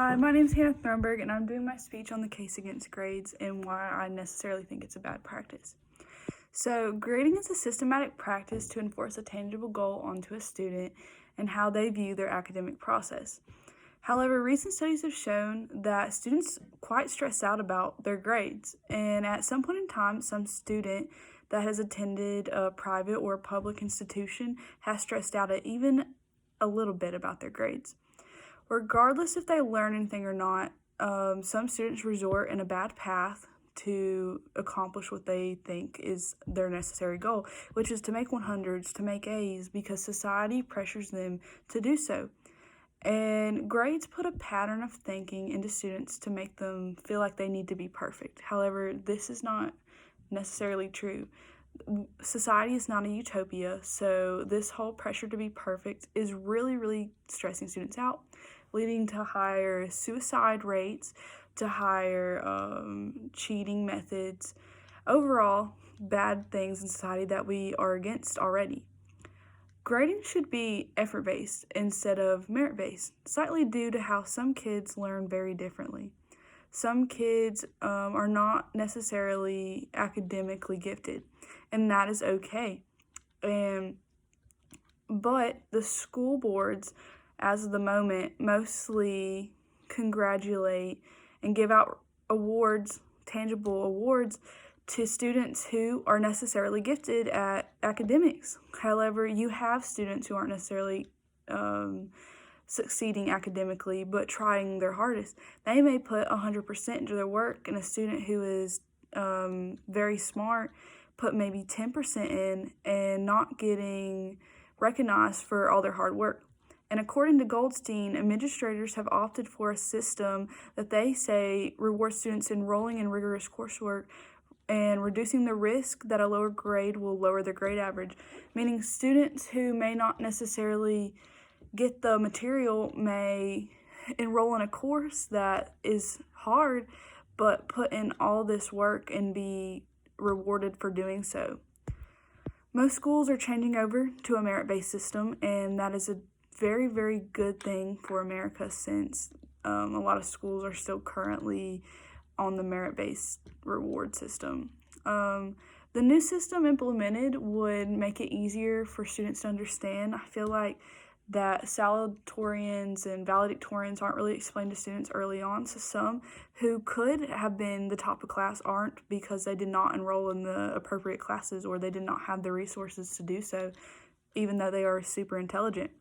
Hi, my name is Hannah Thornburg, and I'm doing my speech on the case against grades and why I necessarily think it's a bad practice. So, grading is a systematic practice to enforce a tangible goal onto a student and how they view their academic process. However, recent studies have shown that students quite stress out about their grades, and at some point in time, some student that has attended a private or public institution has stressed out even a little bit about their grades. Regardless if they learn anything or not, some students resort in a bad path to accomplish what they think is their necessary goal, which is to make 100s, to make A's, because society pressures them to do so. And grades put a pattern of thinking into students to make them feel like they need to be perfect. However, this is not necessarily true. Society is not a utopia, so this whole pressure to be perfect is really stressing students out, leading to higher suicide rates, to higher cheating methods, overall bad things in society that we are against already. Grading should be effort-based instead of merit-based, slightly due to how some kids learn very differently. Some kids are not necessarily academically gifted, and that is okay. But the school boards, as of the moment, mostly congratulate and give out awards, tangible awards, to students who are necessarily gifted at academics. However, you have students who aren't necessarily succeeding academically but trying their hardest. They may put 100% into their work, and a student who is very smart put maybe 10% in and not getting recognized for all their hard work. And according to Goldstein, administrators have opted for a system that they say rewards students enrolling in rigorous coursework and reducing the risk that a lower grade will lower their grade average, meaning students who may not necessarily get the material may enroll in a course that is hard, but put in all this work and be rewarded for doing so. Most schools are changing over to a merit-based system, and that is a very good thing for America, since a lot of schools are still currently on the merit-based reward system. The new system implemented would make it easier for students to understand. I feel like that salutatorians and valedictorians aren't really explained to students early on, so some who could have been the top of class aren't, because they did not enroll in the appropriate classes or they did not have the resources to do so, even though they are super intelligent.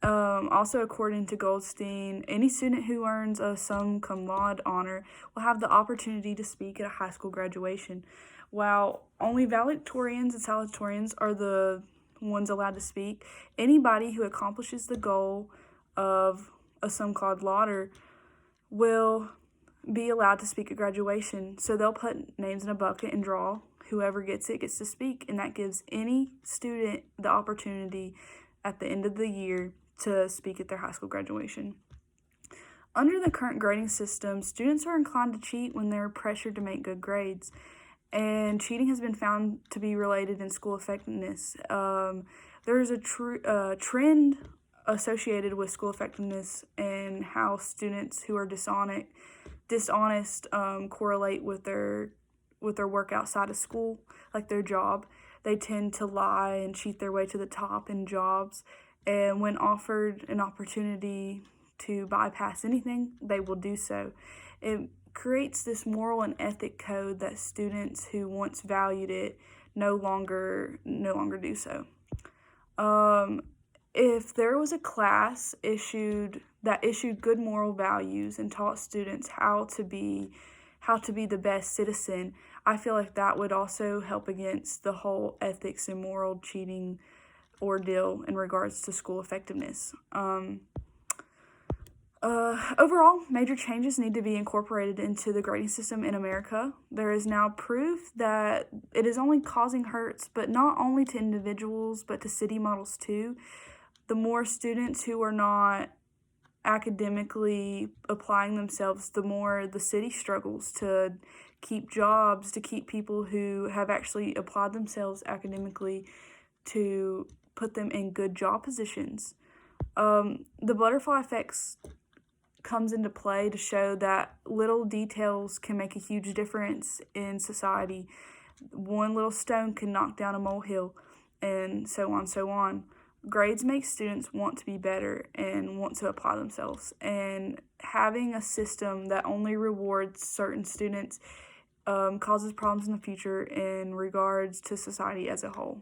Also, according to Goldstein, any student who earns a summa cum laude honor will have the opportunity to speak at a high school graduation, while only valedictorians and salutatorians are the ones allowed to speak. Anybody who accomplishes the goal of a summa cum laude will be allowed to speak at graduation. So they'll put names in a bucket and draw. Whoever gets it gets to speak, and that gives any student the opportunity at the end of the year to speak at their high school graduation. Under the current grading system, students are inclined to cheat when they're pressured to make good grades, and cheating has been found to be related in school effectiveness. There is a trend associated with school effectiveness and how students who are dishonest correlate with their work outside of school, like their job. They tend to lie and cheat their way to the top in jobs, and when offered an opportunity to bypass anything, they will do so. It creates this moral and ethic code that students who once valued it no longer do so. If there was a class that issued good moral values and taught students how to be the best citizen, I feel like that would also help against the whole ethics and moral cheating ordeal in regards to school effectiveness. Overall, major changes need to be incorporated into the grading system in America. There is now proof that it is only causing hurts, but not only to individuals, but to city models too. The more students who are not academically applying themselves, the more the city struggles to keep jobs, to keep people who have actually applied themselves academically, to put them in good job positions. The butterfly effects comes into play to show that little details can make a huge difference in society. One little stone can knock down a molehill, and so on, so on. Grades make students want to be better and want to apply themselves. And having a system that only rewards certain students causes problems in the future in regards to society as a whole.